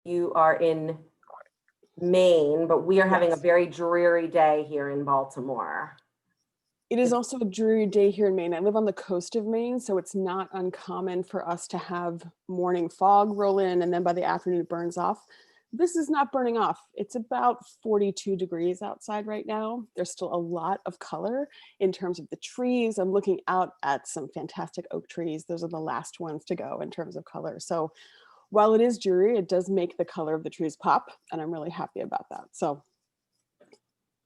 you are in Maine, but we are having a very dreary day here in Baltimore. It is also a dreary day here in Maine. I live on the coast of Maine, so it's not uncommon for us to have morning fog roll in, and then by the afternoon it burns off. This is not burning off. It's about 42 degrees outside right now. There's still a lot of color in terms of the trees. I'm looking out at some fantastic oak trees. Those are the last ones to go in terms of color. So while it is dreary, it does make the color of the trees pop, and I'm really happy about that. So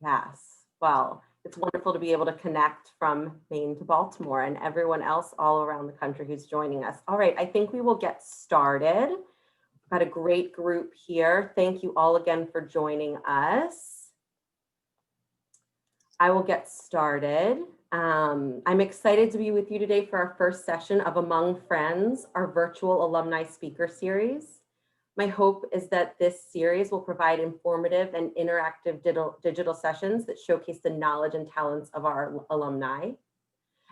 yes, well, it's wonderful to be able to connect from Maine to Baltimore and everyone else all around the country who's joining us. All right, I think we will get started. We've got a great group here. Thank you all again for joining us. I will get started. I'm excited to be with you today for our first session of Among Friends, our virtual alumni speaker series. My hope is that this series will provide informative and interactive digital sessions that showcase the knowledge and talents of our alumni.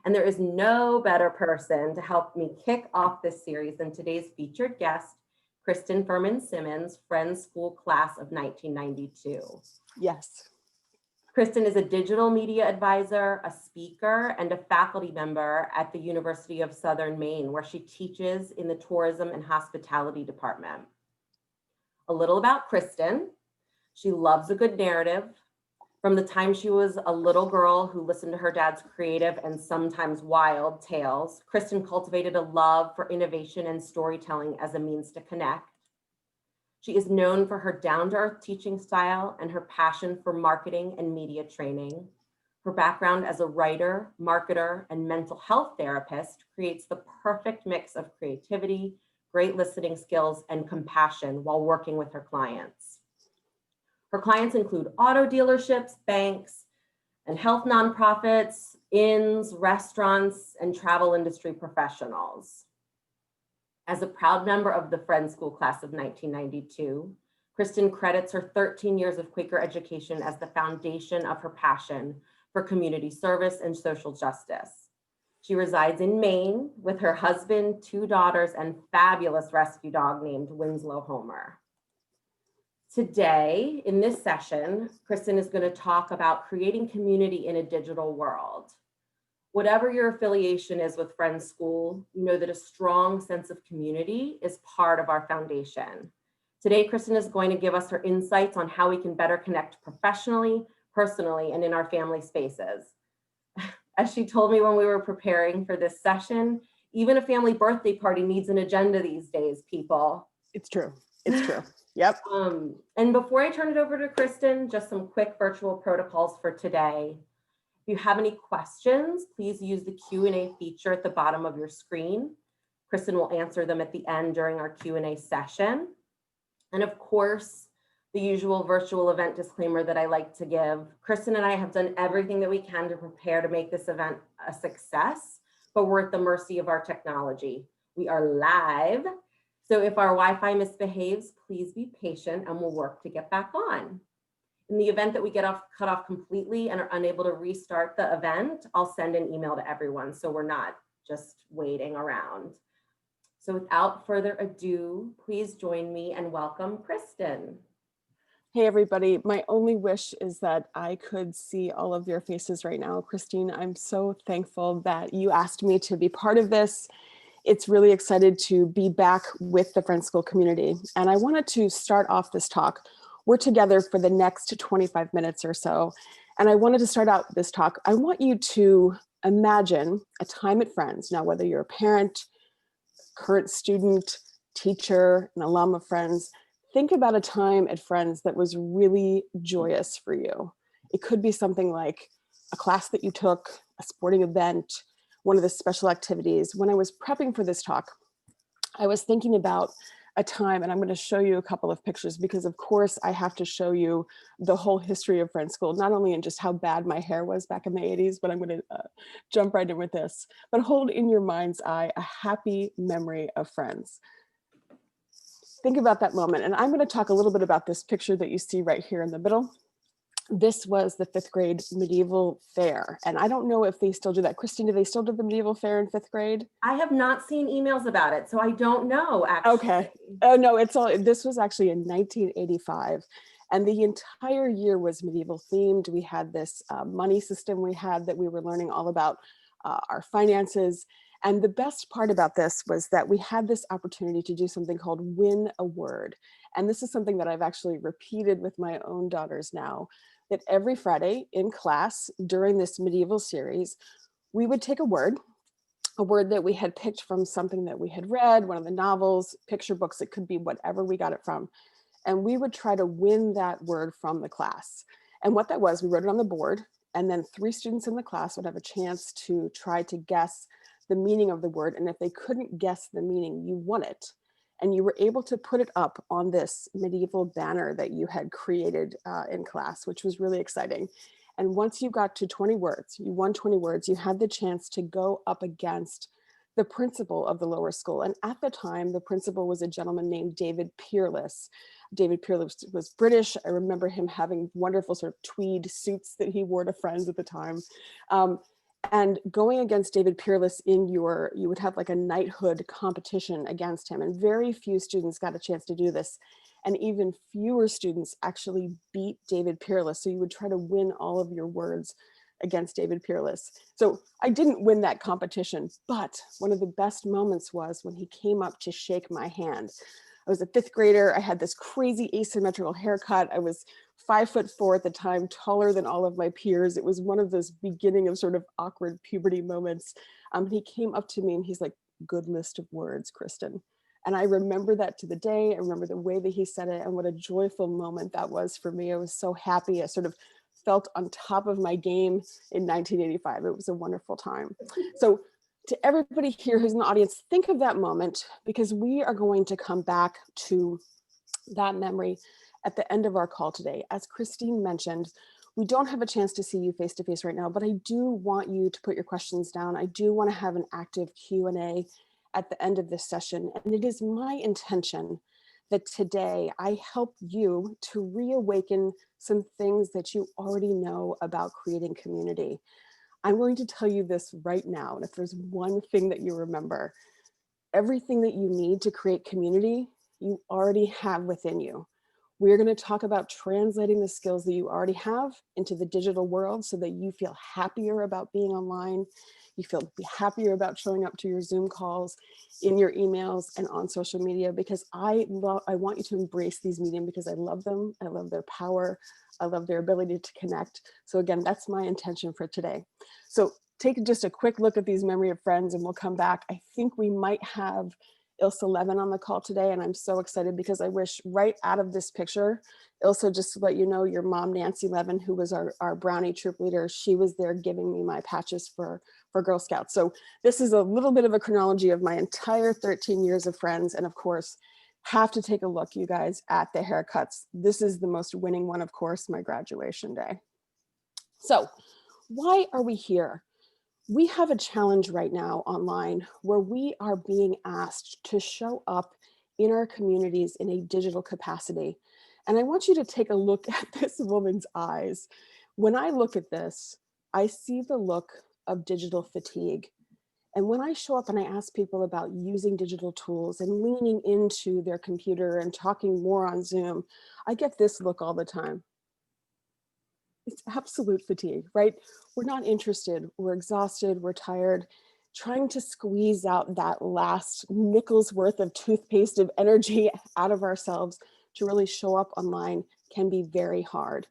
And there is no better person to help me kick off this series than today's featured guest, Kristin Simmons, Friends School Class of 1992. yes. Kristin is a digital media advisor, a speaker, and a faculty member at the University of Southern Maine, where she teaches in the Tourism and Hospitality Department. A little about Kristin. She loves a good narrative. From the time she was a little girl who listened to her dad's creative and sometimes wild tales, Kristin cultivated a love for innovation and storytelling as a means to connect. She is known for her down-to-earth teaching style and her passion for marketing and media training. Her background as a writer, marketer, and mental health therapist creates the perfect mix of creativity, great listening skills, and compassion while working with her clients. Her clients include auto dealerships, banks, and health nonprofits, inns, restaurants, and travel industry professionals. As a proud member of the Friends School Class of 1992, Kristin credits her 13 years of Quaker education as the foundation of her passion for community service and social justice. She resides in Maine with her husband, 2 daughters, and fabulous rescue dog named Winslow Homer. Today, in this session, Kristin is going to talk about creating community in a digital world. Whatever your affiliation is with Friends School, you know that a strong sense of community is part of our foundation. Today, Kristin is going to give us her insights on how we can better connect professionally, personally, and in our family spaces. As she told me when we were preparing for this session, even a family birthday party needs an agenda these days, people. It's true. It's true. Yep. And before I turn it over to Kristin, just some quick virtual protocols for today. If you have any questions, please use the Q&A feature at the bottom of your screen. Kristin will answer them at the end during our Q&A session. And of course, the usual virtual event disclaimer that I like to give. Kristin and I have done everything that we can to prepare to make this event a success, but we're at the mercy of our technology. We are live, so if our Wi-Fi misbehaves, please be patient and we'll work to get back on. In the event that we get cut off completely and are unable to restart the event, I'll send an email to everyone so we're not just waiting around. So without further ado, please join me and welcome Kristin. Hey, everybody. My only wish is that I could see all of your faces right now. Christine, I'm so thankful that you asked me to be part of this. It's really excited to be back with the Friends School community. And I wanted to start off this talk. We're together for the next 25 minutes or so. And I wanted to start out this talk. I want you to imagine a time at Friends. Now, whether you're a parent, current student, teacher, an alum of Friends, think about a time at Friends that was really joyous for you. It could be something like a class that you took, a sporting event, one of the special activities. When I was prepping for this talk, I was thinking about a time, and I'm going to show you a couple of pictures because of course I have to show you the whole history of Friends School, not only in just how bad my hair was back in the 80s, but I'm going to jump right in with this, but hold in your mind's eye a happy memory of Friends. Think about that moment. And I'm going to talk a little bit about this picture that you see right here in the middle. this was the 5th grade medieval fair. And I don't know if they still do that. Kristin, do they still do the medieval fair in 5th grade? I have not seen emails about it, so I don't know actually. Okay. Oh no, this was actually in 1985. And the entire year was medieval themed. We had this money system we had that we were learning all about our finances. And the best part about this was that we had this opportunity to do something called win a word. And this is something that I've actually repeated with my own daughters now, that every Friday in class during this medieval series, we would take a word that we had picked from something that we had read, one of the novels, picture books, it could be whatever we got it from. And we would try to win that word from the class. And what that was, we wrote it on the board, and then 3 students in the class would have a chance to try to guess the meaning of the word. And if they couldn't guess the meaning, you won it. And you were able to put it up on this medieval banner that you had created in class, which was really exciting. And once you got to 20 words, you won 20 words, you had the chance to go up against the principal of the lower school. And at the time, the principal was a gentleman named David Peerless. David Peerless was British. I remember him having wonderful sort of tweed suits that he wore to friends at the time. And going against David Peerless you would have like a knighthood competition against him. And very few students got a chance to do this. And even fewer students actually beat David Peerless. So you would try to win all of your words against David Peerless. So I didn't win that competition, but one of the best moments was when he came up to shake my hand. I was a 5th grader. I had this crazy asymmetrical haircut. I was 5'4" at the time, taller than all of my peers. It was one of those beginning of sort of awkward puberty moments. He came up to me and he's like, "Good list of words, Kristin." And I remember that to the day. I remember the way that he said it and what a joyful moment that was for me. I was so happy. I sort of felt on top of my game in 1985. It was a wonderful time. So to everybody here who's in the audience, think of that moment, because we are going to come back to that memory at the end of our call today. As Kristin mentioned, we don't have a chance to see you face to face right now, but I do want you to put your questions down. I do want to have an active Q&A at the end of this session. And it is my intention that today I help you to reawaken some things that you already know about creating community. I'm going to tell you this right now. And if there's one thing that you remember, everything that you need to create community, you already have within you. We're going to talk about translating the skills that you already have into the digital world so that you feel happier about being online. You feel happier about showing up to your Zoom calls, in your emails, and on social media, because I want you to embrace these mediums because I love them. I love their power. I love their ability to connect. So again, that's my intention for today. So take just a quick look at these memory of friends and we'll come back. I think we might have Ilsa Levin on the call today, and I'm so excited because I wish right out of this picture, Ilsa, just to let you know, your mom, Nancy Levin, who was our Brownie troop leader, she was there giving me my patches for Girl Scouts. So this is a little bit of a chronology of my entire 13 years of friends. And of course, have to take a look, you guys, at the haircuts. This is the most winning one, of course, my graduation day. So why are we here? We have a challenge right now online where we are being asked to show up in our communities in a digital capacity. And I want you to take a look at this woman's eyes. When I look at this, I see the look of digital fatigue. And when I show up and I ask people about using digital tools and leaning into their computer and talking more on Zoom, I get this look all the time. It's absolute fatigue, right? We're not interested, we're exhausted, we're tired. Trying to squeeze out that last nickel's worth of toothpaste of energy out of ourselves to really show up online can be very hard.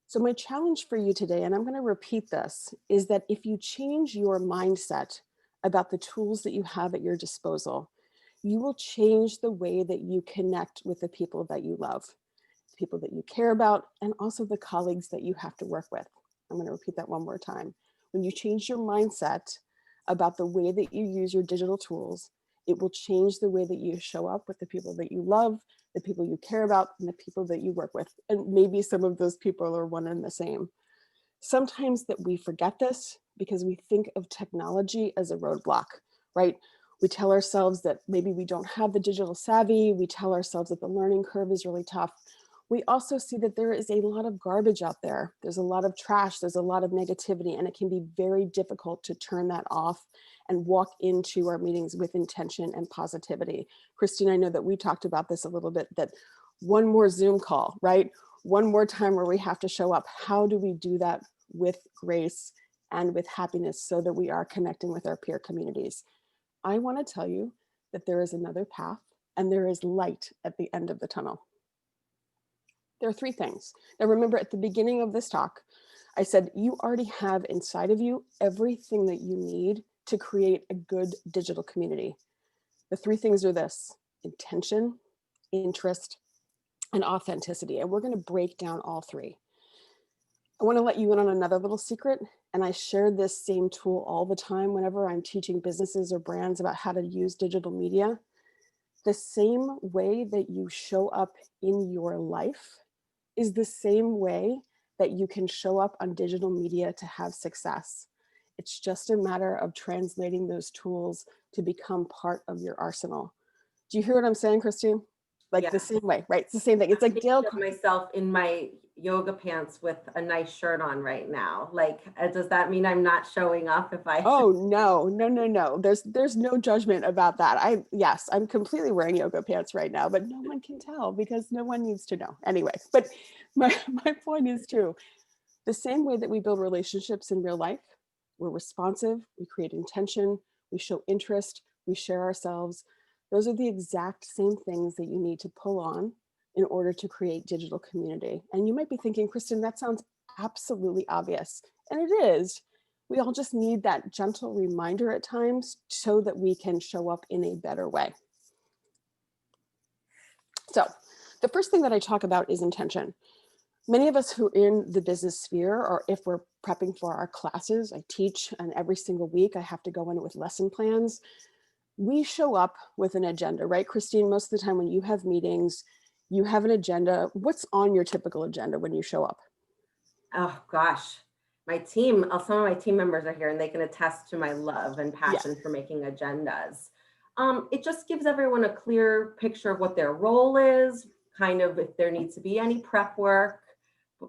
So my challenge for you today, and I'm going to repeat this, is that if you change your mindset about the tools that you have at your disposal, you will change the way that you connect with the people that you love, people that you care about, and also the colleagues that you have to work with. I'm going to repeat that one more time. When you change your mindset about the way that you use your digital tools, it will change the way that you show up with the people that you love, the people you care about, and the people that you work with. And maybe some of those people are one and the same. Sometimes that we forget this because we think of technology as a roadblock, right? We tell ourselves that maybe we don't have the digital savvy. We tell ourselves that the learning curve is really tough. We also see that there is a lot of garbage out there. There's a lot of trash, there's a lot of negativity, and it can be very difficult to turn that off and walk into our meetings with intention and positivity. Christine, I know that we talked about this a little bit, that one more Zoom call, right? One more time where we have to show up. How do we do that with grace and with happiness so that we are connecting with our peer communities? I want to tell you that there is another path and there is light at the end of the tunnel. There are three things. Now remember, at the beginning of this talk, I said you already have inside of you everything that you need to create a good digital community. The three things are this: intention, interest, and authenticity. And we're going to break down all three. I want to let you in on another little secret. And I share this same tool all the time whenever I'm teaching businesses or brands about how to use digital media. The same way that you show up in your life is the same way that you can show up on digital media to have success. It's just a matter of translating those tools to become part of your arsenal. Do you hear what I'm saying, Christine? Like Yeah. the same way, right? It's the same thing. It's like Dale. Myself in my yoga pants with a nice shirt on right now. Like, does that mean I'm not showing up if I? Oh, no. There's no judgment about that. Yes, I'm completely wearing yoga pants right now, but no one can tell because no one needs to know anyway. But my point is true. The same way that we build relationships in real life, we're responsive, we create intention, we show interest, we share ourselves. Those are the exact same things that you need to pull on in order to create digital community. And you might be thinking, Kristin, that sounds absolutely obvious. And it is. We all just need that gentle reminder at times so that we can show up in a better way. So the first thing that I talk about is intention. Many of us who are in the business sphere, or if we're prepping for our classes, I teach, and every single week I have to go in with lesson plans. We show up with an agenda, right, Christine? Most of the time when you have meetings, you have an agenda. What's on your typical agenda when you show up? Oh gosh, my team, some of my team members are here and they can attest to my love and passion for making agendas. It just gives everyone a clear picture of what their role is, kind of if there needs to be any prep work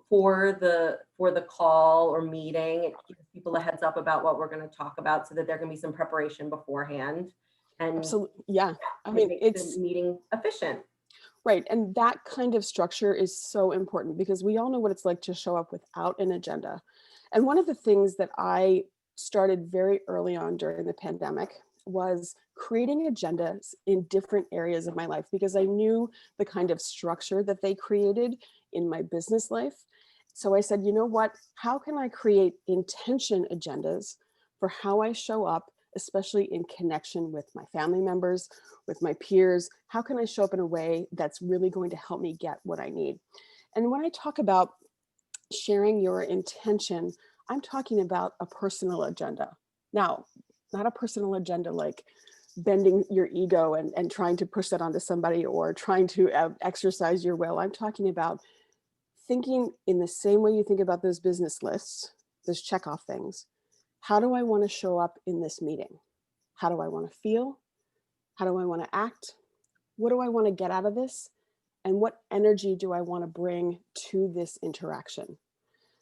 for the call or meeting. It gives people a heads up about what we're going to talk about so that there can be some preparation beforehand. And absolutely, yeah. I mean, mean, it's the meeting efficient. Right. And that kind of structure is so important because we all know what it's like to show up without an agenda. And one of the things that I started very early on during the pandemic was creating agendas in different areas of my life because I knew the kind of structure that they created in my business life. So I said, you know what? How can I create intention agendas for how I show up, especially in connection with my family members, with my peers? How can I show up in a way that's really going to help me get what I need? And when I talk about sharing your intention, I'm talking about a personal agenda. Now, not a personal agenda like bending your ego and trying to push that onto somebody or trying to exercise your will. I'm talking about thinking in the same way you think about those business lists, those checkoff things. How do I want to show up in this meeting? How do I want to feel? How do I want to act? What do I want to get out of this? And what energy do I want to bring to this interaction?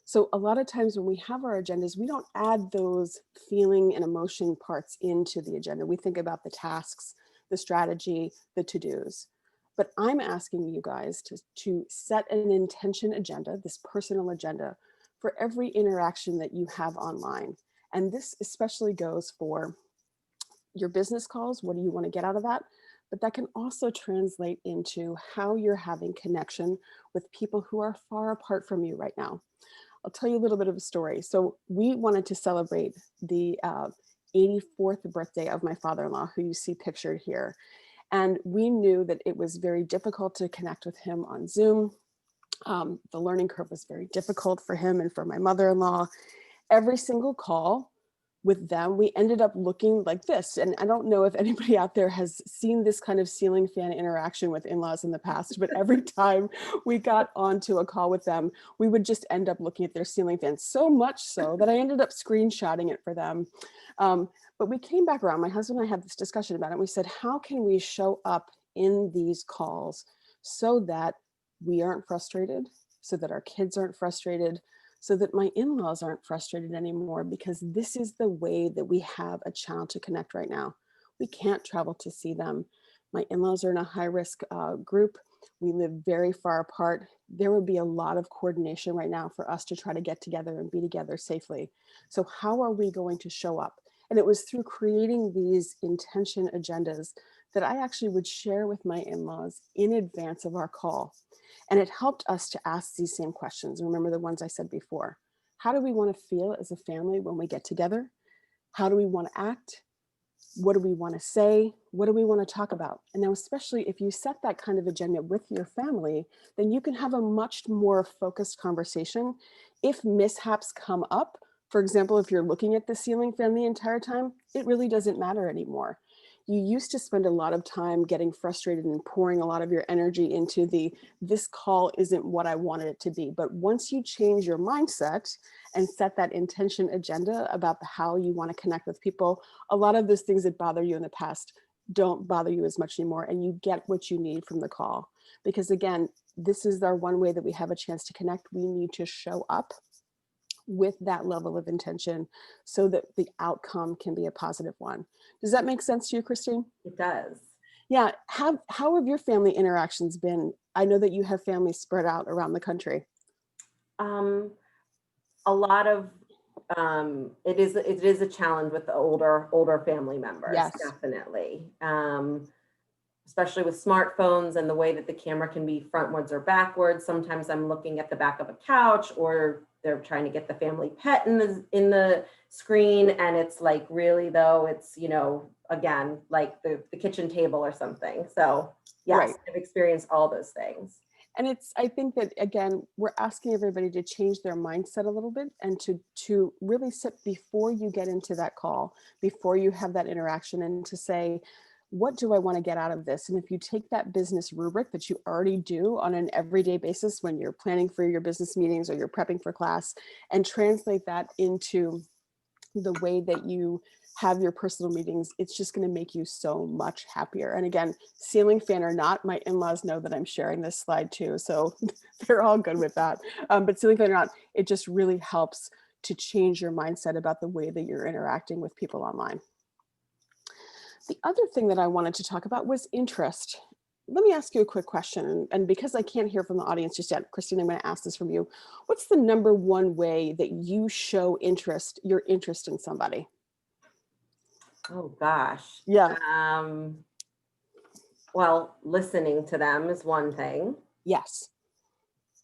So a lot of times when we have our agendas, we don't add those feeling and emotion parts into the agenda. We think about the tasks, the strategy, the to-dos. But I'm asking you guys to set an intention agenda, this personal agenda, for every interaction that you have online. And this especially goes for your business calls. What do you want to get out of that? But that can also translate into how you're having connection with people who are far apart from you right now. I'll tell you a little bit of a story. So we wanted to celebrate the 84th birthday of my father-in-law, who you see pictured here. And we knew that it was very difficult to connect with him on Zoom. The learning curve was very difficult for him and for my mother-in-law. Every single call with them, we ended up looking like this. And I don't know if anybody out there has seen this kind of ceiling fan interaction with in-laws in the past, but every time we got onto a call with them, we would just end up looking at their ceiling fan, so much so that I ended up screenshotting it for them. But we came back around, my husband and I had this discussion about it. And we said, how can we show up in these calls so that we aren't frustrated, so that our kids aren't frustrated, so that my in-laws aren't frustrated anymore, because this is the way that we have a channel to connect right now. We can't travel to see them. My in-laws are in a high-risk group. We live very far apart. There would be a lot of coordination right now for us to try to get together and be together safely. So how are we going to show up? And it was through creating these intention agendas that I actually would share with my in-laws in advance of our call. And it helped us to ask these same questions. Remember the ones I said before. How do we want to feel as a family when we get together? How do we want to act? What do we want to say? What do we want to talk about? And now, especially if you set that kind of agenda with your family, then you can have a much more focused conversation. If mishaps come up, for example, if you're looking at the ceiling fan the entire time, it really doesn't matter anymore. You used to spend a lot of time getting frustrated and pouring a lot of your energy into this call isn't what I wanted it to be. But once you change your mindset and set that intention agenda about how you want to connect with people, a lot of those things that bother you in the past don't bother you as much anymore, and you get what you need from the call. Because again, this is our one way that we have a chance to connect. We need to show up with that level of intention so that the outcome can be a positive one. Does that make sense to you, Kristin? It does. Yeah. How have your family interactions been? I know that you have families spread out around the country. A lot of it is a challenge with the older family members, Yes. definitely. Especially with smartphones and the way that the camera can be frontwards or backwards. Sometimes I'm looking at the back of a couch, or they're trying to get the family pet in the screen, and it's like, really though, it's, again, like the kitchen table or something. So yes, Right. I've experienced all those things. And I think that, again, we're asking everybody to change their mindset a little bit and to really sit before you get into that call, before you have that interaction, and to say, what do I want to get out of this? And if you take that business rubric that you already do on an everyday basis when you're planning for your business meetings or you're prepping for class, and translate that into the way that you have your personal meetings, it's just going to make you so much happier. And again, ceiling fan or not, my in-laws know that I'm sharing this slide too, so they're all good with that. But ceiling fan or not, it just really helps to change your mindset about the way that you're interacting with people online. The other thing that I wanted to talk about was interest. Let me ask you a quick question. And because I can't hear from the audience just yet, Kristin, I'm going to ask this from you. What's the number one way that you show your interest in somebody? Oh gosh. Yeah. Well, listening to them is one thing. Yes.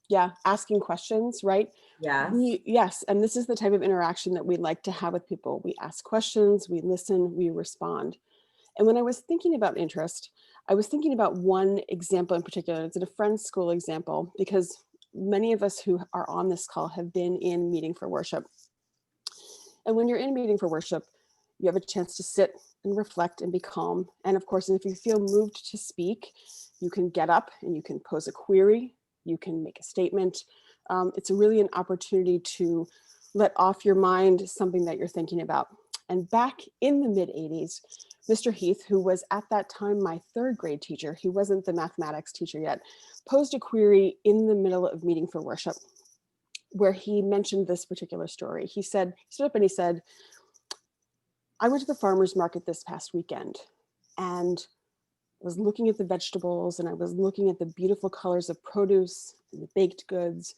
Yeah. Asking questions, right? Yes. Yes. And this is the type of interaction that we like to have with people. We ask questions, we listen, we respond. And when I was thinking about interest, I was thinking about one example in particular. It's a friend's school example, because many of us who are on this call have been in meeting for worship. And when you're in meeting for worship, you have a chance to sit and reflect and be calm. And of course, if you feel moved to speak, you can get up and you can pose a query, you can make a statement. It's really an opportunity to let off your mind something that you're thinking about. And back in the mid-'80s, Mr. Heath, who was at that time my third grade teacher, he wasn't the mathematics teacher yet, posed a query in the middle of meeting for worship, where he mentioned this particular story. He stood up and he said, I went to the farmer's market this past weekend and was looking at the vegetables, and I was looking at the beautiful colors of produce and the baked goods.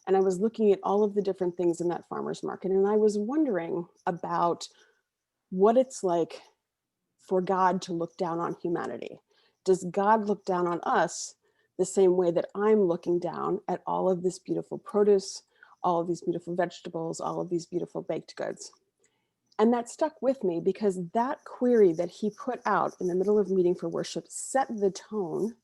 And I was looking at all of the different things in that farmer's market. And I was wondering about what it's like for God to look down on humanity. Does God look down on us the same way that I'm looking down at all of this beautiful produce, all of these beautiful vegetables, all of these beautiful baked goods? And that stuck with me, because that query that he put out in the middle of meeting for worship set the tone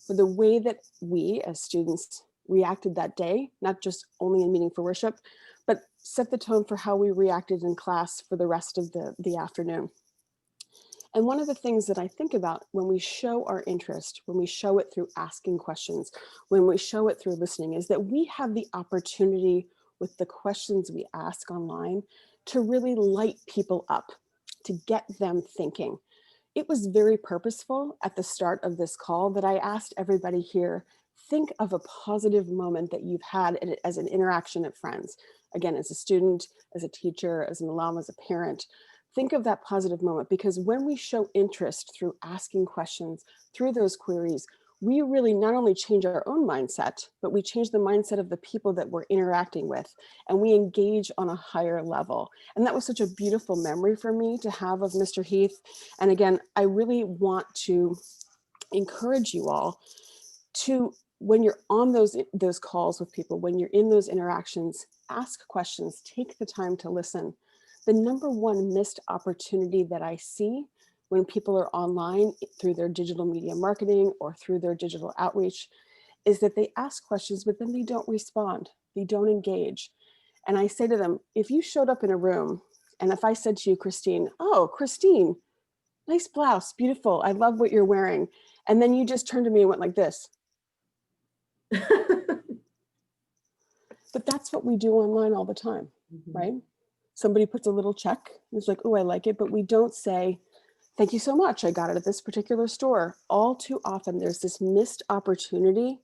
for the way that we as students reacted that day, not just only in meeting for worship, but set the tone for how we reacted in class for the rest of the afternoon. And one of the things that I think about when we show our interest, when we show it through asking questions, when we show it through listening, is that we have the opportunity with the questions we ask online to really light people up, to get them thinking. It was very purposeful at the start of this call that I asked everybody here think of a positive moment that you've had as an interaction at Friends. Again, as a student, as a teacher, as an alum, as a parent. Think of that positive moment, because when we show interest through asking questions, through those queries, we really not only change our own mindset, but we change the mindset of the people that we're interacting with, and we engage on a higher level. And that was such a beautiful memory for me to have of Mr. Heath. And again, I really want to encourage you all to, when you're on those calls with people, when you're in those interactions, ask questions, take the time to listen. The number one missed opportunity that I see when people are online through their digital media marketing or through their digital outreach is that they ask questions, but then they don't respond. They don't engage. And I say to them, if you showed up in a room and if I said to you, Christine, oh, Christine, nice blouse, beautiful. I love what you're wearing. And then you just turned to me and went like this. But that's what we do online all the time, right? Somebody puts a little check. It's like, oh, I like it. But we don't say, thank you so much. I got it at this particular store. All too often, there's this missed opportunity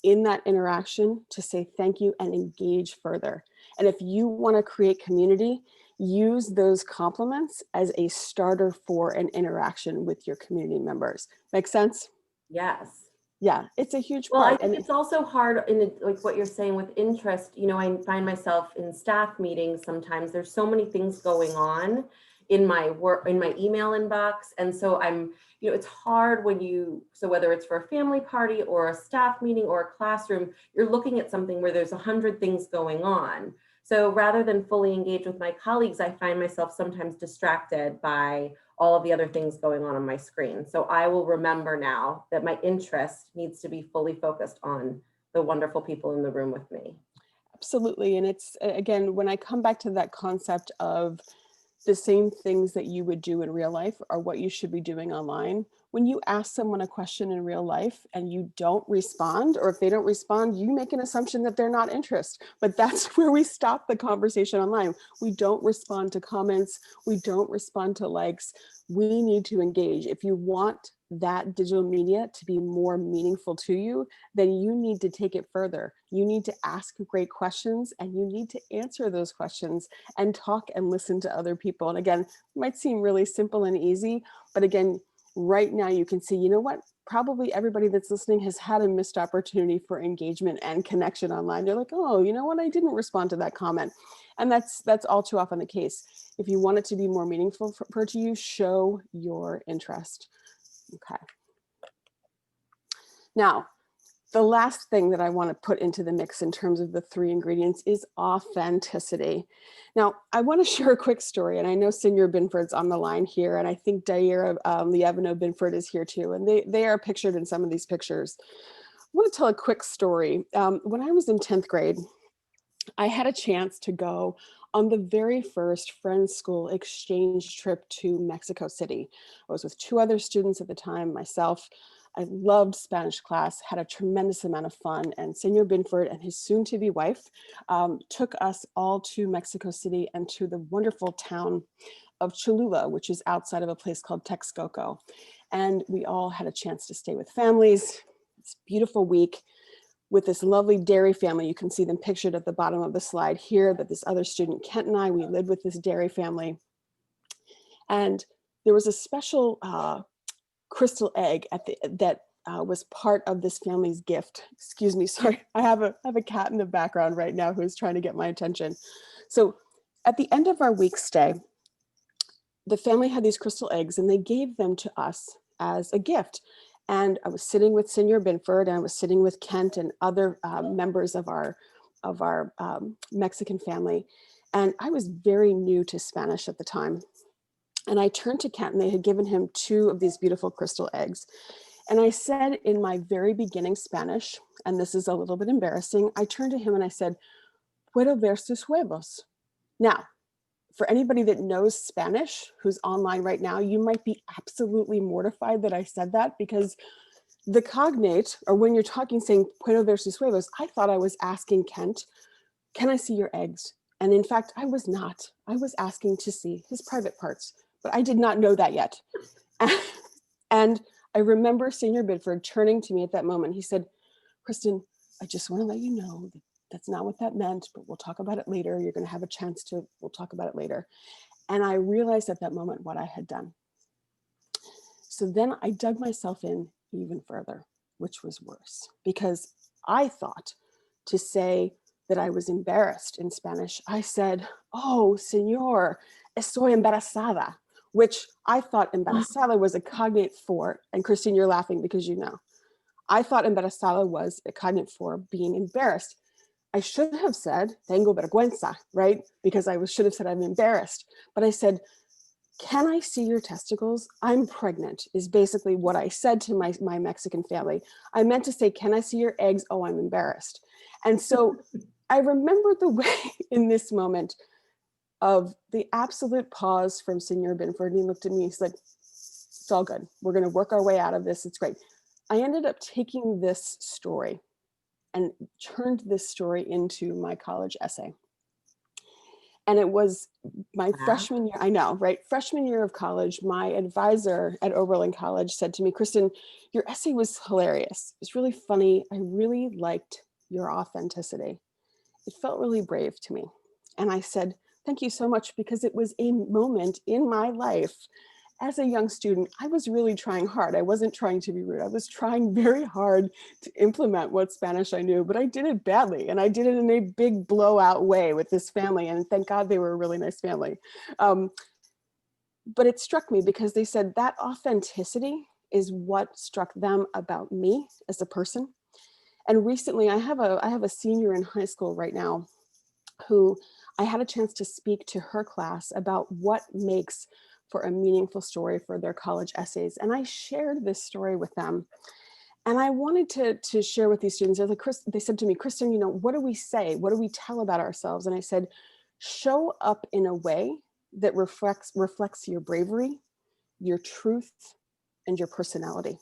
in that interaction to say thank you and engage further. And if you want to create community, use those compliments as a starter for an interaction with your community members. Make sense? Yes. Yeah, it's a huge Well, I part. think it's also hard in like what you're saying with interest. You know, I find myself in staff meetings sometimes. There's so many things going on in my work, in my email inbox. And so it's hard when so whether it's for a family party or a staff meeting or a classroom, you're looking at something where there's 100 things going on. So rather than fully engage with my colleagues, I find myself sometimes distracted by all of the other things going on my screen. So I will remember now that my interest needs to be fully focused on the wonderful people in the room with me. Absolutely. And it's, again, when I come back to that concept of the same things that you would do in real life are what you should be doing online. When you ask someone a question in real life and you don't respond, or if they don't respond, you make an assumption that they're not interested. But that's where we stop the conversation online. We don't respond to comments. We don't respond to likes. We need to engage. If you want that digital media to be more meaningful to you, then you need to take it further. You need to ask great questions and you need to answer those questions and talk and listen to other people. And again, it might seem really simple and easy, but again, right now you can see, you know what? Probably everybody that's listening has had a missed opportunity for engagement and connection online. They're like, oh, you know what? I didn't respond to that comment. And that's all too often the case. If you want it to be more meaningful for you, show your interest. Okay. Now, the last thing that I want to put into the mix in terms of the 3 ingredients is authenticity. Now, I want to share a quick story, and I know Senior Binford's on the line here, and I think Daira Lievino Binford is here too, and they are pictured in some of these pictures. I want to tell a quick story. When I was in 10th grade, I had a chance to go on the very first Friends School exchange trip to Mexico City. I was with 2 other students at the time, myself. I loved Spanish class, had a tremendous amount of fun, and Senor Binford and his soon-to-be wife took us all to Mexico City and to the wonderful town of Cholula, which is outside of a place called Texcoco. And we all had a chance to stay with families. It's a beautiful week with this lovely dairy family. You can see them pictured at the bottom of the slide here, that this other student, Kent, and I, we lived with this dairy family. And there was a special crystal egg that was part of this family's gift. Excuse me, sorry. I have a cat in the background right now who's trying to get my attention. So at the end of our week stay, the family had these crystal eggs and they gave them to us as a gift. And I was sitting with Senor Binford and I was sitting with Kent and other members of our Mexican family. And I was very new to Spanish at the time. And I turned to Kent and they had given him 2 of these beautiful crystal eggs. And I said in my very beginning Spanish, and this is a little bit embarrassing, I turned to him and I said, "Puedo ver sus huevos?" Now, for anybody that knows Spanish who's online right now, you might be absolutely mortified that I said that, because the cognate, or when you're talking saying "Puedo ver sus huevos," I thought I was asking Kent, "Can I see your eggs?" And in fact, I was not. I was asking to see his private parts, but I did not know that yet. And I remember Senior Bidford turning to me at that moment. He said, Kristin, I just want to let you know that that's not what that meant, but we'll talk about it later. You're going to have a chance to, we'll talk about it later. And I realized at that moment what I had done. So then I dug myself in even further, which was worse, because I thought to say that I was embarrassed in Spanish, I said, oh, señor, estoy embarazada, which I thought embarazada was a cognate for, and Kristin, you're laughing because you know, I thought embarazada was a cognate for being embarrassed. I should have said, tengo vergüenza, right? Because I should have said I'm embarrassed. But I said, can I see your testicles? I'm pregnant is basically what I said to my Mexican family. I meant to say, can I see your eggs? Oh, I'm embarrassed. And so I remember the way in this moment of the absolute pause from Senor Binford. And he looked at me, he's like, it's all good. We're going to work our way out of this. It's great. I ended up taking this story and turned this story into my college essay. And it was my freshman year, I know, right? Freshman year of college, my advisor at Oberlin College said to me, Kristin, your essay was hilarious. It was really funny. I really liked your authenticity. It felt really brave to me. And I said, thank you so much, because it was a moment in my life. As a young student, I was really trying hard. I wasn't trying to be rude. I was trying very hard to implement what Spanish I knew, but I did it badly. And I did it in a big blowout way with this family. And thank God they were a really nice family. But it struck me because they said that authenticity is what struck them about me as a person. And recently I have a senior in high school right now who I had a chance to speak to her class about what makes for a meaningful story for their college essays. And I shared this story with them. And I wanted to share with these students, they said to me, Kristin, you know, what do we say? What do we tell about ourselves? And I said, show up in a way that reflects your bravery, your truth, and your personality.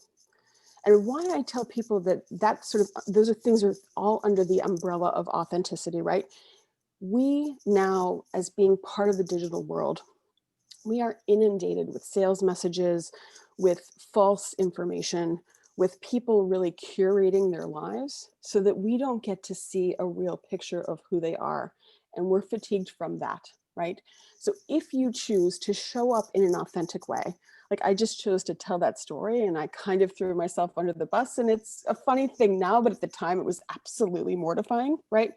And why I tell people that sort of, those are things are all under the umbrella of authenticity, right? We now, as being part of the digital world, we are inundated with sales messages, with false information, with people really curating their lives so that we don't get to see a real picture of who they are. And we're fatigued from that, right? So if you choose to show up in an authentic way, like I just chose to tell that story and I kind of threw myself under the bus, and it's a funny thing now, but at the time it was absolutely mortifying, right?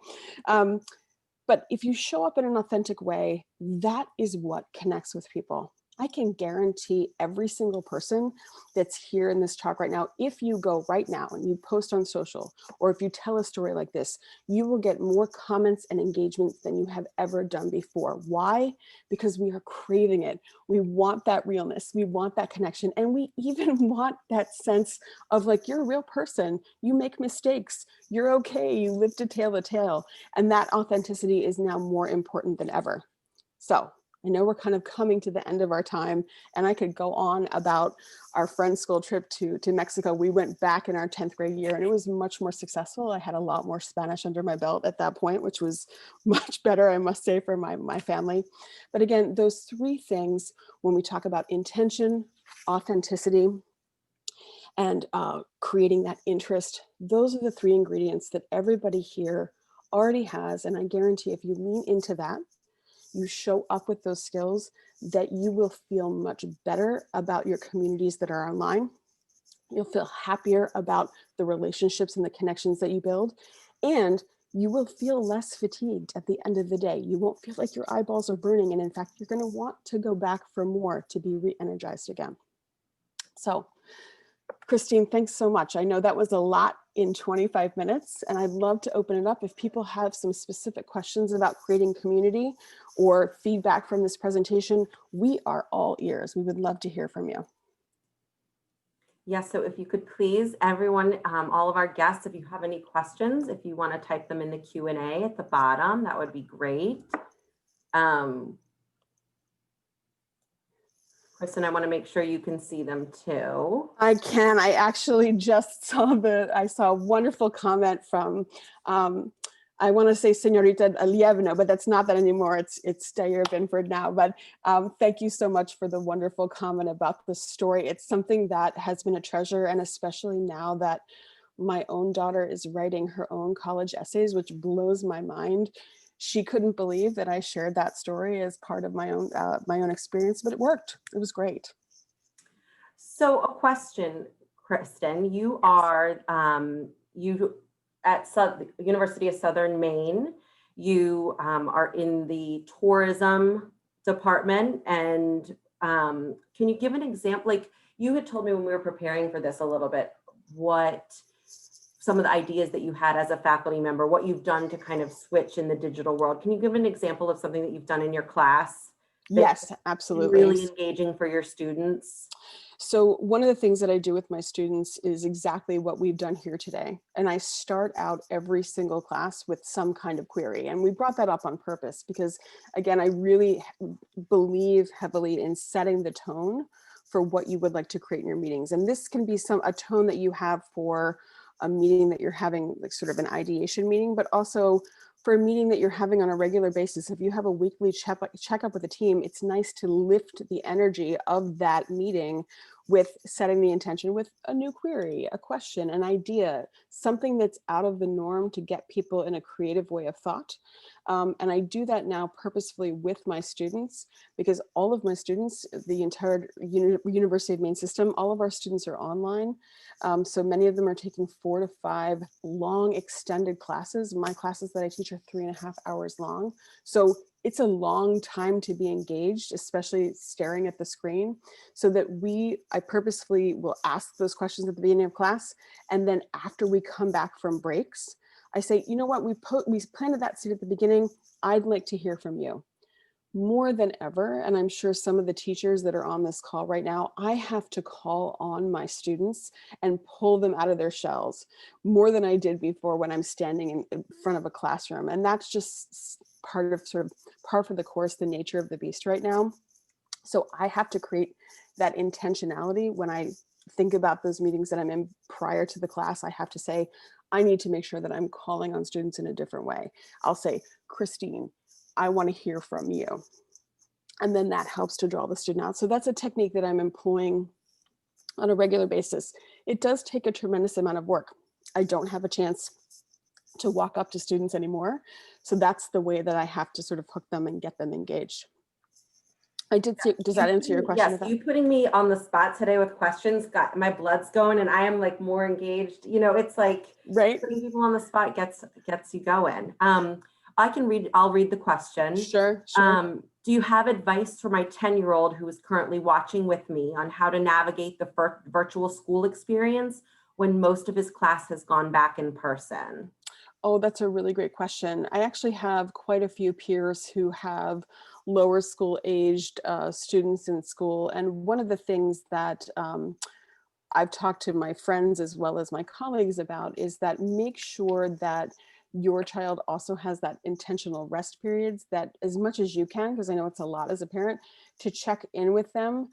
But if you show up in an authentic way, that is what connects with people. I can guarantee every single person that's here in this talk right now, if you go right now and you post on social, or if you tell a story like this, you will get more comments and engagements than you have ever done before. Why? Because we are craving it. We want that realness. We want that connection. And we even want that sense of like, you're a real person. You make mistakes. You're okay. You live to tell the tale. And that authenticity is now more important than ever. So I know we're kind of coming to the end of our time, and I could go on about our friend's school trip to Mexico. We went back in our 10th grade year and it was much more successful. I had a lot more Spanish under my belt at that point, which was much better, I must say, for my family. But again, those three things, when we talk about intention, authenticity, and creating that interest, those are the three ingredients that everybody here already has. And I guarantee if you lean into that, you show up with those skills, that you will feel much better about your communities that are online. You'll feel happier about the relationships and the connections that you build. And you will feel less fatigued at the end of the day. You won't feel like your eyeballs are burning. And in fact, you're going to want to go back for more to be re-energized again. So Kristin, thanks so much. I know that was a lot in 25 minutes, and I'd love to open it up if people have some specific questions about creating community or feedback from this presentation. We are all ears. We would love to hear from you. Yes, so if you could please, everyone, all of our guests, if you have any questions, if you want to type them in the Q&A at the bottom, that would be great. Kristin, I want to make sure you can see them too. I can. I actually just saw I saw a wonderful comment from, I want to say Señorita Alievno, but that's not that anymore. It's Stayer Binford now. But thank you so much for the wonderful comment about the story. It's something that has been a treasure, and especially now that My own daughter is writing her own college essays, which blows my mind. She couldn't believe that I shared that story as part of my own experience, but it worked. It was great. So a question, Kristen, you Yes. are you at University of Southern Maine. You are in the tourism department, and can you give an example? Like you had told me when we were preparing for this a little bit, what some of the ideas that you had as a faculty member, what you've done to kind of switch in the digital world. Can you give an example of something that you've done in your class that's Yes, been absolutely. really engaging for your students? So one of the things that I do with my students is exactly what we've done here today. And I start out every single class with some kind of query. And we brought that up on purpose because, again, I really believe heavily in setting the tone for what you would like to create in your meetings. And this can be a tone that you have for a meeting that you're having, like sort of an ideation meeting, but also for a meeting that you're having on a regular basis. If you have a weekly checkup with a team, it's nice to lift the energy of that meeting with setting the intention with a new query, a question, an idea, something that's out of the norm to get people in a creative way of thought. And I do that now purposefully with my students because all of my students, the entire University of Maine system, all of our students are online. So many of them are taking 4 to 5 long extended classes. My classes that I teach are 3.5 hours long. So it's a long time to be engaged, especially staring at the screen, so that I purposefully will ask those questions at the beginning of class. And then after we come back from breaks, I say, you know what, we planted that seed at the beginning. I'd like to hear from you. More than ever, and I'm sure some of the teachers that are on this call right now, I have to call on my students and pull them out of their shells more than I did before when I'm standing in front of a classroom. And that's just part of par for the course, the nature of the beast right now. So I have to create that intentionality when I think about those meetings that I'm in prior to the class. I have to say, I need to make sure that I'm calling on students in a different way. I'll say, Christine, I want to hear from you. And then that helps to draw the student out. So that's a technique that I'm employing on a regular basis. It does take a tremendous amount of work. I don't have a chance to walk up to students anymore. So that's the way that I have to sort of hook them and get them engaged. I did see, does that answer your question? Yes, you putting me on the spot today with questions got my blood's going and I am like more engaged. You know, it's like right. Putting people on the spot gets you going. I'll read the question. Sure. Do you have advice for my 10-year-old who is currently watching with me on how to navigate the virtual school experience when most of his class has gone back in person? Oh, that's a really great question. I actually have quite a few peers who have lower school aged students in school. And one of the things that I've talked to my friends as well as my colleagues about is that make sure that your child also has that intentional rest periods, that as much as you can, because I know it's a lot as a parent, to check in with them,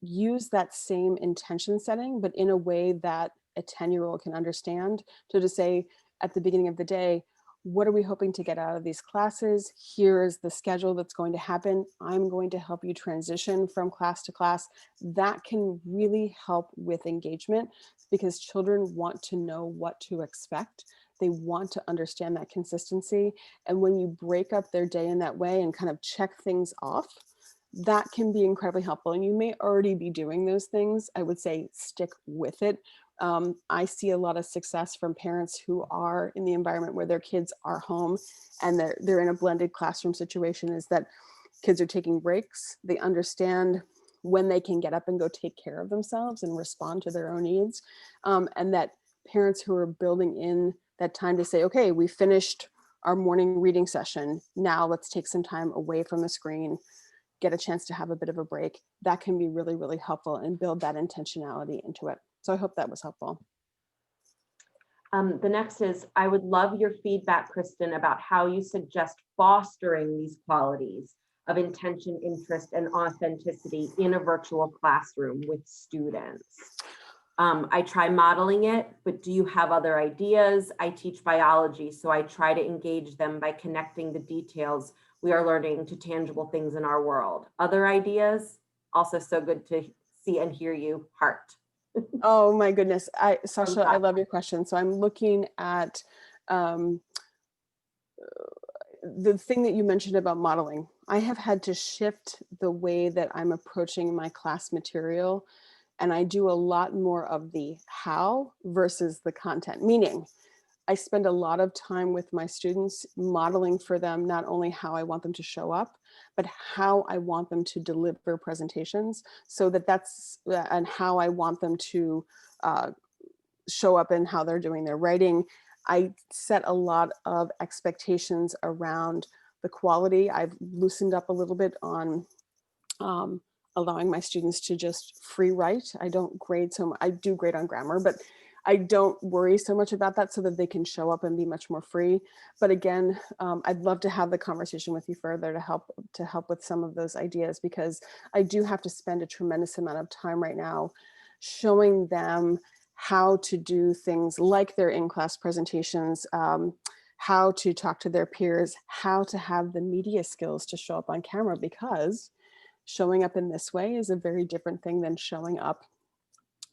use that same intention setting, but in a way that a 10-year-old can understand. So to say at the beginning of the day, what are we hoping to get out of these classes? Here's the schedule that's going to happen. I'm going to help you transition from class to class. That can really help with engagement because children want to know what to expect. They want to understand that consistency. And when you break up their day in that way and kind of check things off, that can be incredibly helpful. And you may already be doing those things. I would say stick with it. I see a lot of success from parents who are in the environment where their kids are home and they're in a blended classroom situation, is that kids are taking breaks. They understand when they can get up and go take care of themselves and respond to their own needs. And that parents who are building in that time to say, okay, we finished our morning reading session. Now let's take some time away from the screen, get a chance to have a bit of a break. That can be really, really helpful and build that intentionality into it. So I hope that was helpful. The next is, I would love your feedback, Kristin, about how you suggest fostering these qualities of intention, interest, and authenticity in a virtual classroom with students. I try modeling it, but do you have other ideas? I teach biology, so I try to engage them by connecting the details we are learning to tangible things in our world. Other ideas? Also so good to see and hear you, heart. Oh my goodness. from Sasha, I love your question. So I'm looking at um, the thing that you mentioned about modeling. I have had to shift the way that I'm approaching my class material, and I do a lot more of the how versus the content, meaning I spend a lot of time with my students modeling for them not only how I want them to show up, but how I want them to deliver presentations, so and how I want them to uh, show up and how they're doing their writing. I set a lot of expectations around the quality. I've loosened up a little bit on um, allowing my students to just free write. I don't grade so much. I do grade on grammar, but I don't worry so much about that, so that they can show up and be much more free. But again, I'd love to have the conversation with you further to help with some of those ideas, because I do have to spend a tremendous amount of time right now showing them how to do things like their in-class presentations, how to talk to their peers, how to have the media skills to show up on camera, because showing up in this way is a very different thing than showing up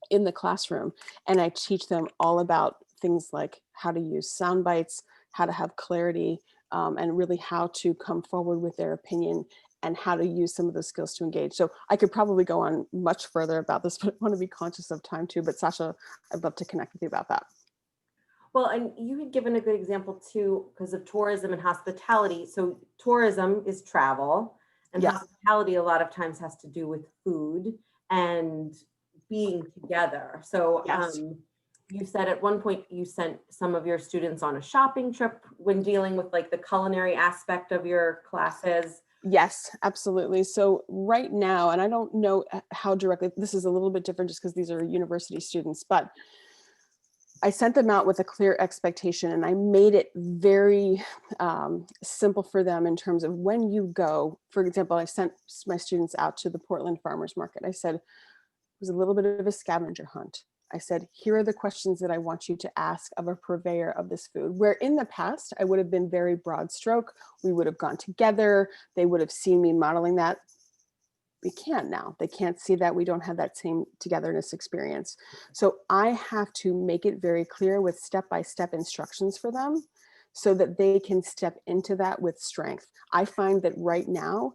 in the classroom. And I teach them all about things like how to use sound bites, how to have clarity, and really how to come forward with their opinion, and how to use some of those skills to engage. So I could probably go on much further about this, but I want to be conscious of time too. But Sasha, I'd love to connect with you about that. Well, and you had given a good example too, because of tourism and hospitality. So tourism is travel, and Yes. hospitality a lot of times has to do with food and being together. So Yes. you said at one point you sent some of your students on a shopping trip when dealing with like the culinary aspect of your classes. Yes, absolutely. So right now, and I don't know how directly, this is a little bit different just because these are university students, but I sent them out with a clear expectation, and I made it very simple for them in terms of when you go. For example, I sent my students out to the Portland Farmers Market. I said, it was a little bit of a scavenger hunt. I said, here are the questions that I want you to ask of a purveyor of this food. Where in the past, I would have been very broad stroke. We would have gone together. They would have seen me modeling that. We can't now. They can't see that. We don't have that same togetherness experience. So I have to make it very clear with step-by-step instructions for them, so that they can step into that with strength. I find that right now,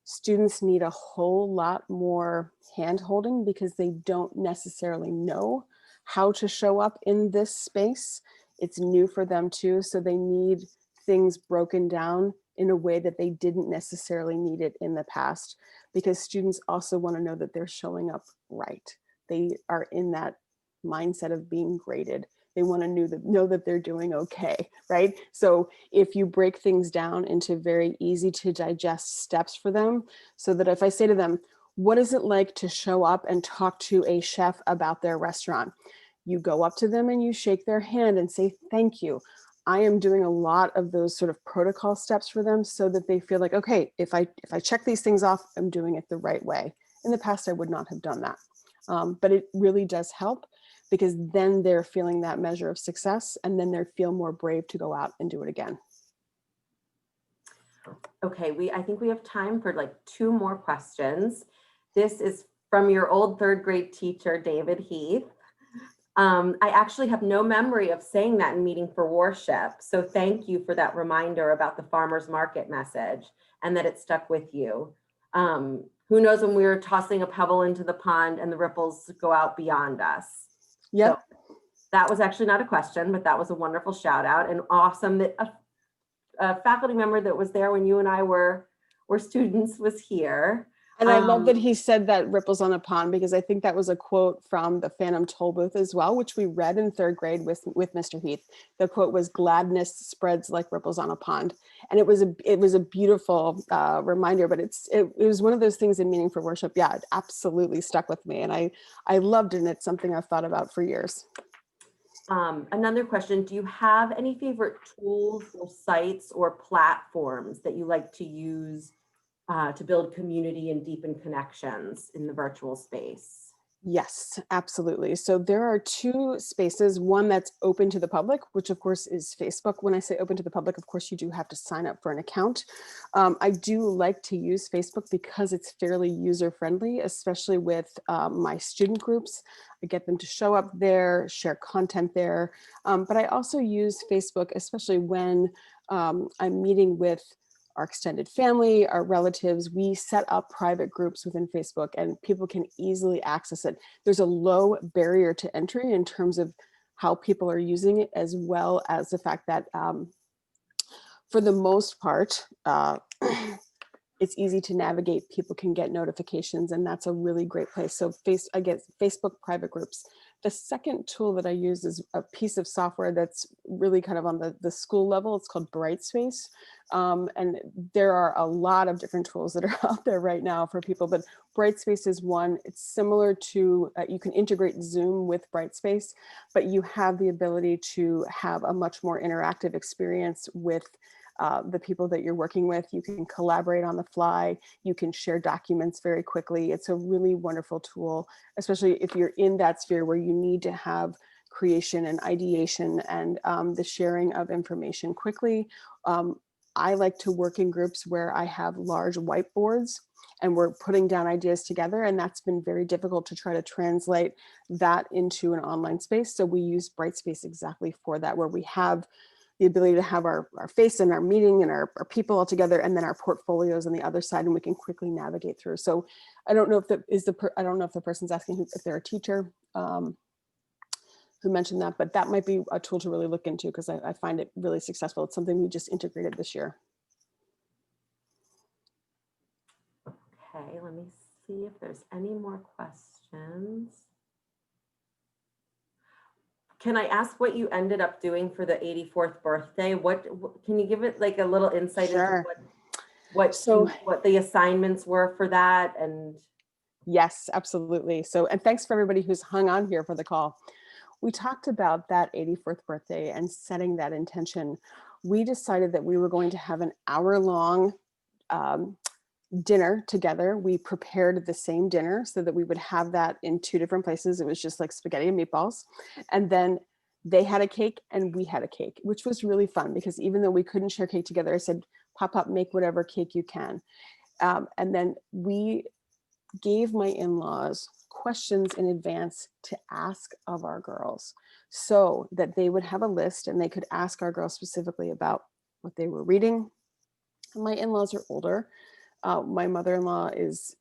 students need a whole lot more hand-holding, because they don't necessarily know how to show up in this space. It's new for them too. So they need things broken down in a way that they didn't necessarily need it in the past, because students also want to know that they're showing up right. They are in that mindset of being graded. They want to know that they're doing okay, right? So if you break things down into very easy to digest steps for them, so that if I say to them, what is it like to show up and talk to a chef about their restaurant? You go up to them and you shake their hand and say, thank you. I am doing a lot of those sort of protocol steps for them, so that they feel like, okay, if I check these things off, I'm doing it the right way. In the past, I would not have done that. But it really does help, because then they're feeling that measure of success, and then they feel more brave to go out and do it again. Okay, I think we have time for like two more questions. This is from your old third grade teacher, David Heath. I actually have no memory of saying that in meeting for worship. So thank you for that reminder about the farmer's market message, and that it stuck with you. Who knows when we were tossing a pebble into the pond and the ripples go out beyond us. Yep. So that was actually not a question, but that was a wonderful shout out, and awesome that a faculty member that was there when you and I were students was here. And I love that he said that ripples on a pond, because I think that was a quote from the Phantom Toll Booth as well, which we read in third grade with Mr. Heath. The quote was, "Gladness spreads like ripples on a pond," and it was a beautiful reminder. But it was one of those things in Meaning for Worship. Yeah, it absolutely stuck with me, and I loved it. And it's something I've thought about for years. Another question, do you have any favorite tools or sites or platforms that you like to use to build community and deepen connections in the virtual space? Yes, absolutely. So there are two spaces, one that's open to the public, which of course is Facebook. When I say open to the public, of course, you do have to sign up for an account. I do like to use Facebook because it's fairly user friendly, especially with my student groups. I get them to show up there, share content there. But I also use Facebook, especially when I'm meeting with our extended family, our relatives. We set up private groups within Facebook and people can easily access it. There's a low barrier to entry in terms of how people are using it, as well as the fact that for the most part, it's easy to navigate. People can get notifications, and that's a really great place. So I get Facebook private groups. The second tool that I use is a piece of software that's really kind of on the school level. It's called Brightspace. And there are a lot of different tools that are out there right now for people, but Brightspace is one. It's similar to, you can integrate Zoom with Brightspace, but you have the ability to have a much more interactive experience with the people that you're working with. You can collaborate on the fly. You can share documents very quickly. It's a really wonderful tool, especially if you're in that sphere where you need to have creation and ideation and the sharing of information quickly. I like to work in groups where I have large whiteboards and we're putting down ideas together, and that's been very difficult to try to translate that into an online space. So we use Brightspace exactly for that, where we have the ability to have our face and our meeting and our people all together, and then our portfolios on the other side, and we can quickly navigate through. So I don't know if I don't know if the person's asking if they're a teacher who mentioned that, but that might be a tool to really look into because I find it really successful. It's something we just integrated this year. Okay, let me see if there's any more questions. Can I ask what you ended up doing for the 84th birthday? What can you give it like a little insight Sure. into what the assignments were for that? And yes, absolutely. So, and thanks for everybody who's hung on here for the call. We talked about that 84th birthday and setting that intention. We decided that we were going to have an hour-long dinner together. We prepared the same dinner so that we would have that in two different places. It was just like spaghetti and meatballs. And then they had a cake and we had a cake, which was really fun because even though we couldn't share cake together, I said, Pop, make whatever cake you can. And then we gave my in-laws questions in advance to ask of our girls so that they would have a list and they could ask our girls specifically about what they were reading. My in-laws are older. My mother-in-law is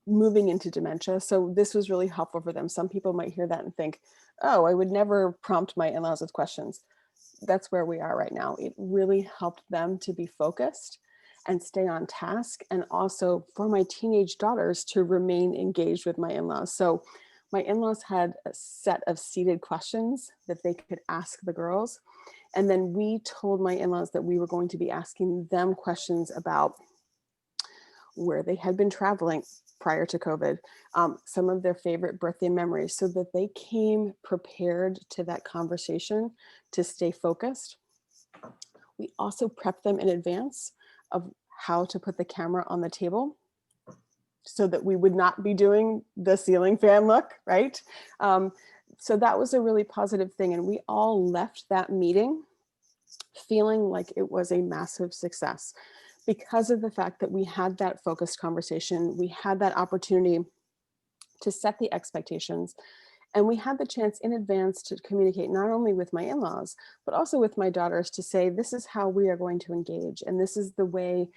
moving into dementia, so this was really helpful for them. Some people might hear that and think, oh, I would never prompt my in-laws with questions. That's where we are right now. It really helped them to be focused and stay on task, and also for my teenage daughters to remain engaged with my in-laws. So my in-laws had a set of seated questions that they could ask the girls. And then we told my in-laws that we were going to be asking them questions about where they had been traveling prior to COVID, some of their favorite birthday memories, so that they came prepared to that conversation to stay focused. We also prepped them in advance of how to put the camera on the table so that we would not be doing the ceiling fan look, right? So that was a really positive thing. And we all left that meeting feeling like it was a massive success because of the fact that we had that focused conversation. We had that opportunity to set the expectations. And we had the chance in advance to communicate not only with my in-laws, but also with my daughters to say, this is how we are going to engage. And this is the way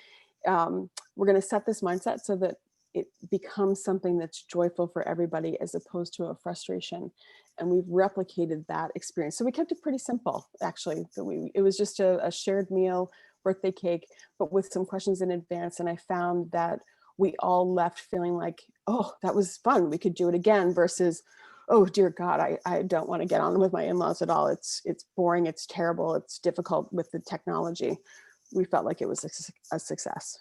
we're going to set this mindset so that it becomes something that's joyful for everybody as opposed to a frustration. And we've replicated that experience. So we kept it pretty simple, actually. It was just a shared meal, birthday cake, but with some questions in advance. And I found that we all left feeling like, oh, that was fun. We could do it again versus, oh, dear God, I don't want to get on with my in-laws at all. It's boring. It's terrible. It's difficult with the technology. We felt like it was a success.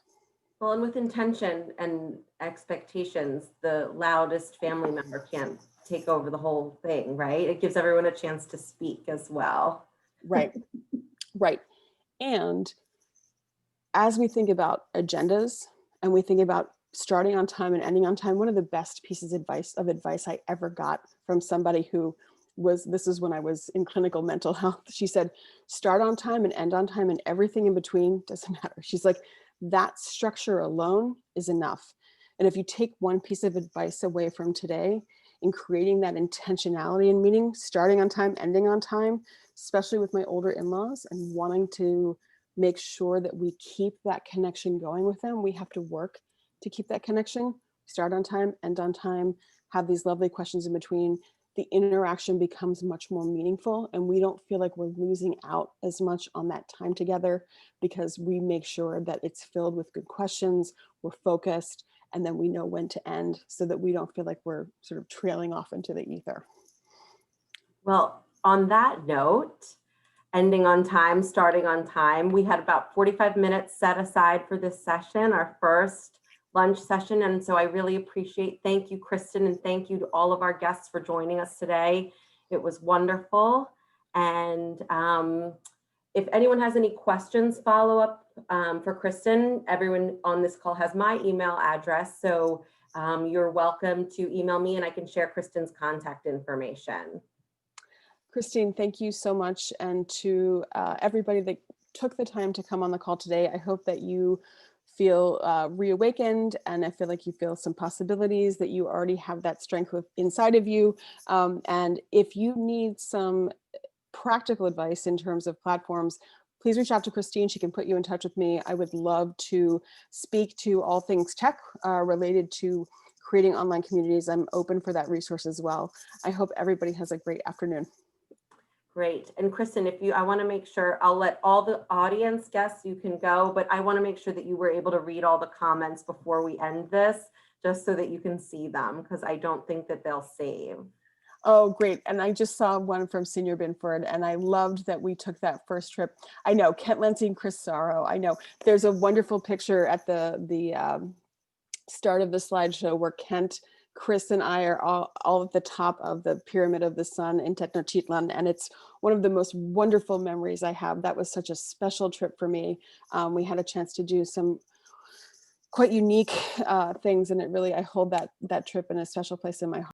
Well, and with intention and expectations, the loudest family member can't take over the whole thing, right? It gives everyone a chance to speak as well. Right, right. And as we think about agendas and we think about starting on time and ending on time. One of the best pieces of advice I ever got from somebody who this is when I was in clinical mental health. She said, start on time and end on time, and everything in between doesn't matter. She's like, that structure alone is enough. And if you take one piece of advice away from today in creating that intentionality in meeting, starting on time, ending on time, especially with my older in-laws and wanting to make sure that we keep that connection going with them, we have to work to keep that connection. Start on time, end on time, have these lovely questions in between. The interaction becomes much more meaningful, and we don't feel like we're losing out as much on that time together because we make sure that it's filled with good questions, we're focused, and then we know when to end so that we don't feel like we're sort of trailing off into the ether. Well, on that note, ending on time, starting on time, we had about 45 minutes set aside for this session, our first lunch session. And so I really appreciate, thank you, Kristin, and thank you to all of our guests for joining us today. It was wonderful. And if anyone has any questions, follow up for Kristin, everyone on this call has my email address. So you're welcome to email me and I can share Kristin's contact information. Kristine, thank you so much. And to everybody that took the time to come on the call today, I hope that you feel reawakened, and I feel like you feel some possibilities, that you already have that strength inside of you. And if you need some practical advice in terms of platforms, please reach out to Kristine. She can put you in touch with me. I would love to speak to all things tech related to creating online communities. I'm open for that resource as well. I hope everybody has a great afternoon. Great. And Kristin, I want to make sure, I'll let all the audience guests, you can go, but I want to make sure that you were able to read all the comments before we end this, just so that you can see them, because I don't think that they'll save. Oh, great. And I just saw one from Senior Binford, and I loved that we took that first trip. I know, Kent Lindsay and Chris Sorrow. I know there's a wonderful picture at the start of the slideshow where Kent, Chris, and I are all at the top of the Pyramid of the Sun in Tenochtitlan, and it's one of the most wonderful memories I have. That was such a special trip for me. We had a chance to do some quite unique things, and it really, I hold that trip in a special place in my heart.